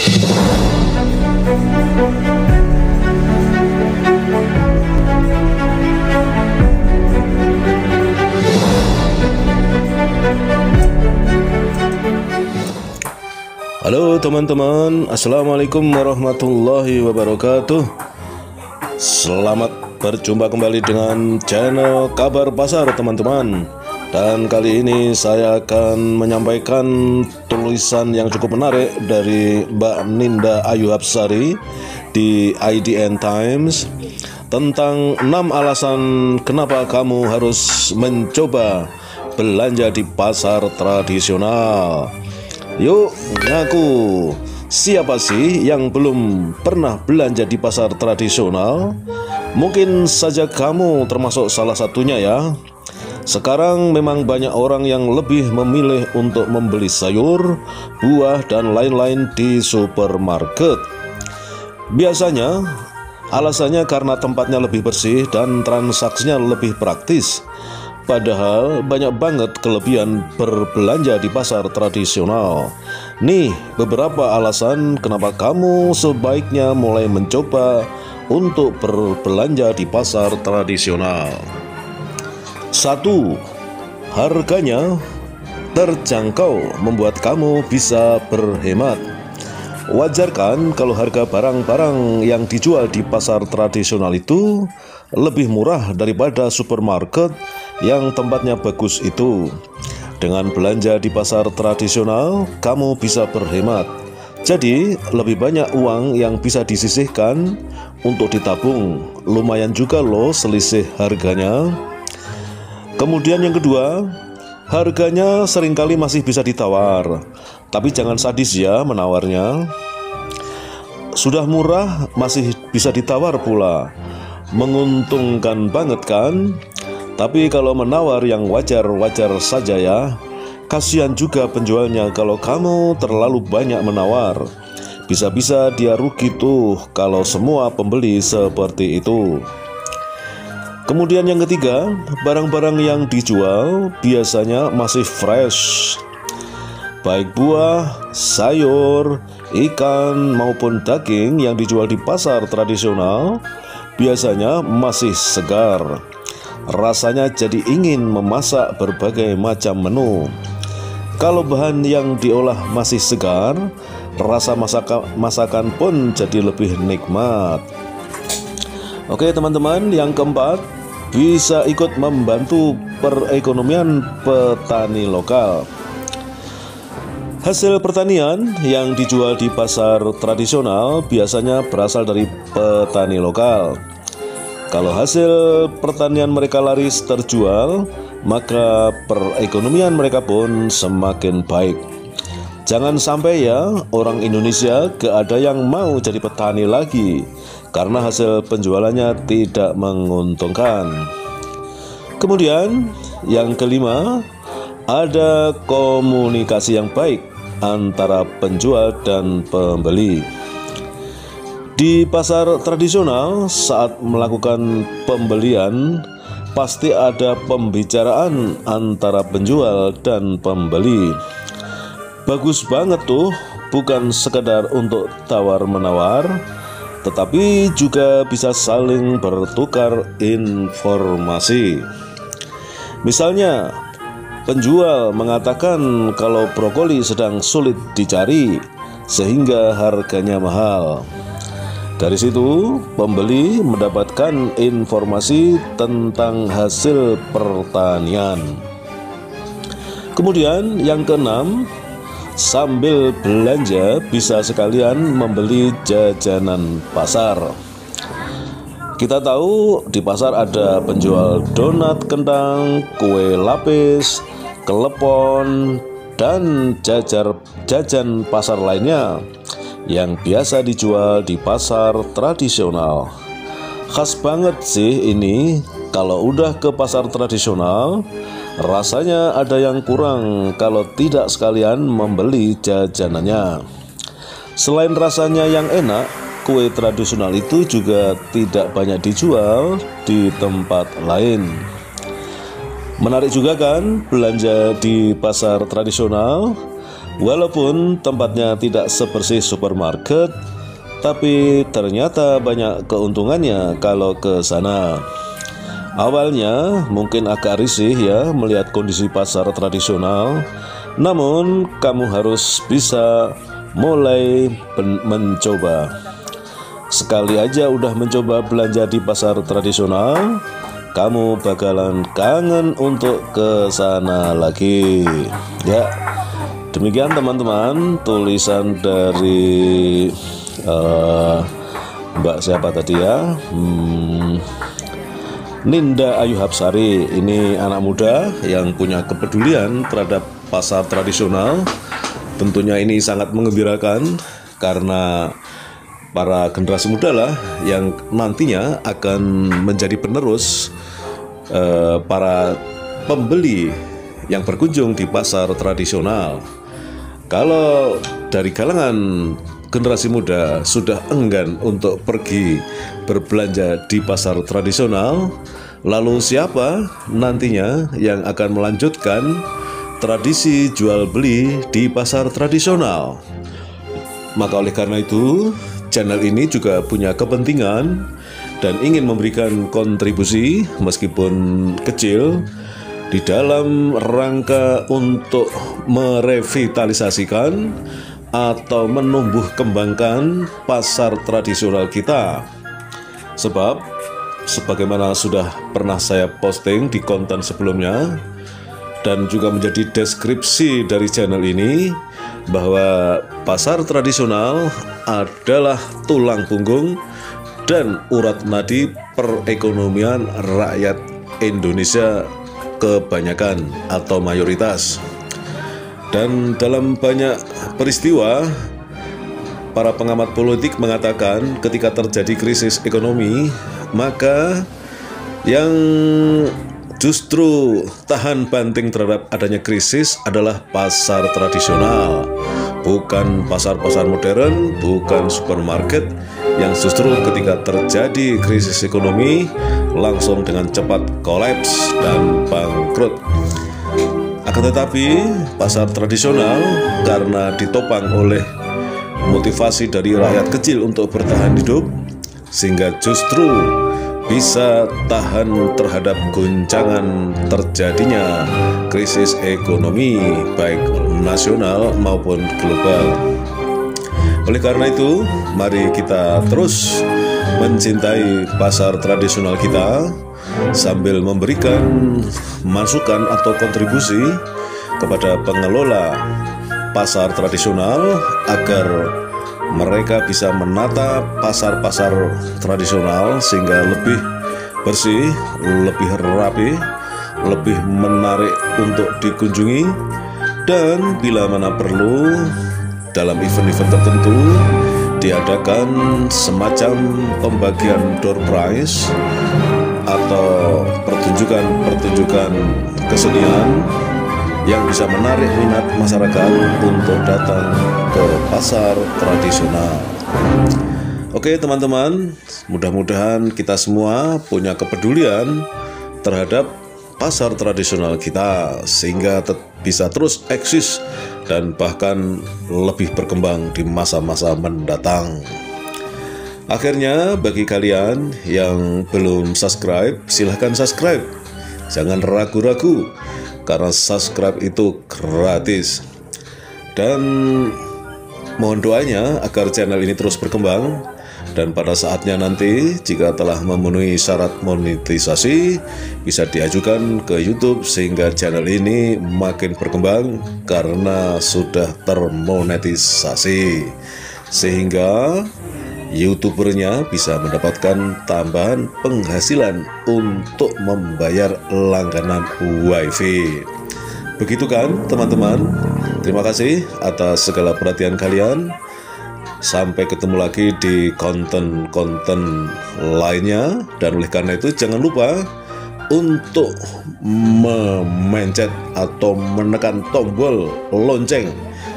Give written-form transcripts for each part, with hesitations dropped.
Halo teman-teman, assalamualaikum warahmatullahi wabarakatuh. Selamat berjumpa kembali dengan channel Kabar Pasar teman-teman. Dan kali ini saya akan menyampaikan tulisan yang cukup menarik dari Mbak Ninda Ayu Hapsari di IDN Times tentang 6 alasan kenapa kamu harus mencoba belanja di pasar tradisional. Yuk ngaku, siapa sih yang belum pernah belanja di pasar tradisional? Mungkin saja kamu termasuk salah satunya ya. Sekarang memang banyak orang yang lebih memilih untuk membeli sayur, buah, dan lain-lain di supermarket. Biasanya alasannya karena tempatnya lebih bersih dan transaksinya lebih praktis. Padahal banyak banget kelebihan berbelanja di pasar tradisional. Nih beberapa alasan kenapa kamu sebaiknya mulai mencoba untuk berbelanja di pasar tradisional. 1. Harganya terjangkau membuat kamu bisa berhemat. Wajar kan kalau harga barang-barang yang dijual di pasar tradisional itu lebih murah daripada supermarket yang tempatnya bagus itu. Dengan belanja di pasar tradisional, kamu bisa berhemat. Jadi, lebih banyak uang yang bisa disisihkan untuk ditabung. Lumayan juga loh selisih harganya. Kemudian yang kedua, harganya seringkali masih bisa ditawar. Tapi jangan sadis ya menawarnya. Sudah murah masih bisa ditawar pula. Menguntungkan banget kan? Tapi kalau menawar yang wajar-wajar saja ya. Kasihan juga penjualnya kalau kamu terlalu banyak menawar. Bisa-bisa dia rugi tuh kalau semua pembeli seperti itu. Kemudian yang ketiga, barang-barang yang dijual biasanya masih fresh. Baik buah, sayur, ikan maupun daging yang dijual di pasar tradisional biasanya masih segar. Rasanya jadi ingin memasak berbagai macam menu. Kalau bahan yang diolah masih segar, rasa masakan pun jadi lebih nikmat. Oke teman-teman, yang keempat, bisa ikut membantu perekonomian petani lokal. Hasil pertanian yang dijual di pasar tradisional biasanya berasal dari petani lokal. Kalau hasil pertanian mereka laris terjual, maka perekonomian mereka pun semakin baik. Jangan sampai ya orang Indonesia gak ada yang mau jadi petani lagi karena hasil penjualannya tidak menguntungkan. Kemudian yang kelima, ada komunikasi yang baik antara penjual dan pembeli. Di pasar tradisional, saat melakukan pembelian, pasti ada pembicaraan antara penjual dan pembeli. Bagus banget tuh, bukan sekedar untuk tawar-menawar, tetapi juga bisa saling bertukar informasi. Misalnya, penjual mengatakan kalau brokoli sedang sulit dicari, sehingga harganya mahal. Dari situ, pembeli mendapatkan informasi tentang hasil pertanian. Kemudian yang keenam, sambil belanja bisa sekalian membeli jajanan pasar. Kita tahu di pasar ada penjual donat kentang, kue lapis, kelepon, dan jajan pasar lainnya yang biasa dijual di pasar tradisional. Khas banget sih ini. Kalau udah ke pasar tradisional, rasanya ada yang kurang kalau tidak sekalian membeli jajanannya. Selain rasanya yang enak, kue tradisional itu juga tidak banyak dijual di tempat lain. Menarik juga kan belanja di pasar tradisional? Walaupun tempatnya tidak sebersih supermarket, tapi ternyata banyak keuntungannya kalau ke sana. Awalnya mungkin agak risih ya melihat kondisi pasar tradisional, namun kamu harus bisa mulai mencoba. Sekali aja udah mencoba belanja di pasar tradisional, kamu bakalan kangen untuk ke sana lagi. Ya, demikian teman-teman tulisan dari Mbak siapa tadi ya? Ninda Ayu Hapsari. Ini anak muda yang punya kepedulian terhadap pasar tradisional. Tentunya ini sangat menggembirakan karena para generasi muda lah yang nantinya akan menjadi penerus para pembeli yang berkunjung di pasar tradisional. Kalau dari kalangan generasi muda sudah enggan untuk pergi berbelanja di pasar tradisional, lalu siapa nantinya yang akan melanjutkan tradisi jual beli di pasar tradisional? Maka oleh karena itu, channel ini juga punya kepentingan dan ingin memberikan kontribusi meskipun kecil di dalam rangka untuk merevitalisasikan atau menumbuh kembangkan pasar tradisional kita. Sebab sebagaimana sudah pernah saya posting di konten sebelumnya dan juga menjadi deskripsi dari channel ini, bahwa pasar tradisional adalah tulang punggung dan urat nadi perekonomian rakyat Indonesia kebanyakan atau mayoritas. Dan dalam banyak peristiwa, para pengamat politik mengatakan ketika terjadi krisis ekonomi, maka yang justru tahan banting terhadap adanya krisis adalah pasar tradisional, bukan pasar-pasar modern, bukan supermarket yang justru ketika terjadi krisis ekonomi langsung dengan cepat kolaps dan bangkrut. Akan tetapi pasar tradisional karena ditopang oleh motivasi dari rakyat kecil untuk bertahan hidup, sehingga justru bisa tahan terhadap guncangan terjadinya krisis ekonomi baik nasional maupun global. Oleh karena itu, mari kita terus mencintai pasar tradisional kita sambil memberikan masukan atau kontribusi kepada pengelola pasar tradisional agar mereka bisa menata pasar-pasar tradisional sehingga lebih bersih, lebih rapi, lebih menarik untuk dikunjungi, dan bila mana perlu dalam event-event tertentu diadakan semacam pembagian door prize atau pertunjukan kesenian yang bisa menarik minat masyarakat untuk datang ke pasar tradisional. Oke teman-teman, mudah-mudahan kita semua punya kepedulian terhadap pasar tradisional kita sehingga bisa terus eksis dan bahkan lebih berkembang di masa-masa mendatang. Akhirnya bagi kalian yang belum subscribe, silahkan subscribe. Jangan ragu-ragu karena subscribe itu gratis. Dan mohon doanya agar channel ini terus berkembang, dan pada saatnya nanti jika telah memenuhi syarat monetisasi bisa diajukan ke YouTube sehingga channel ini makin berkembang karena sudah termonetisasi, sehingga YouTubernya bisa mendapatkan tambahan penghasilan untuk membayar langganan WiFi. Begitu kan teman-teman? Terima kasih atas segala perhatian kalian. Sampai ketemu lagi di konten-konten lainnya. Dan oleh karena itu jangan lupa untuk memencet atau menekan tombol lonceng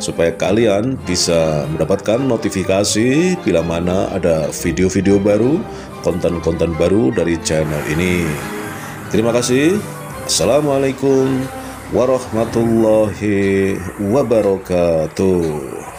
supaya kalian bisa mendapatkan notifikasi bila mana ada video-video baru, konten-konten baru dari channel ini. Terima kasih. Assalamualaikum warahmatullahi wabarakatuh.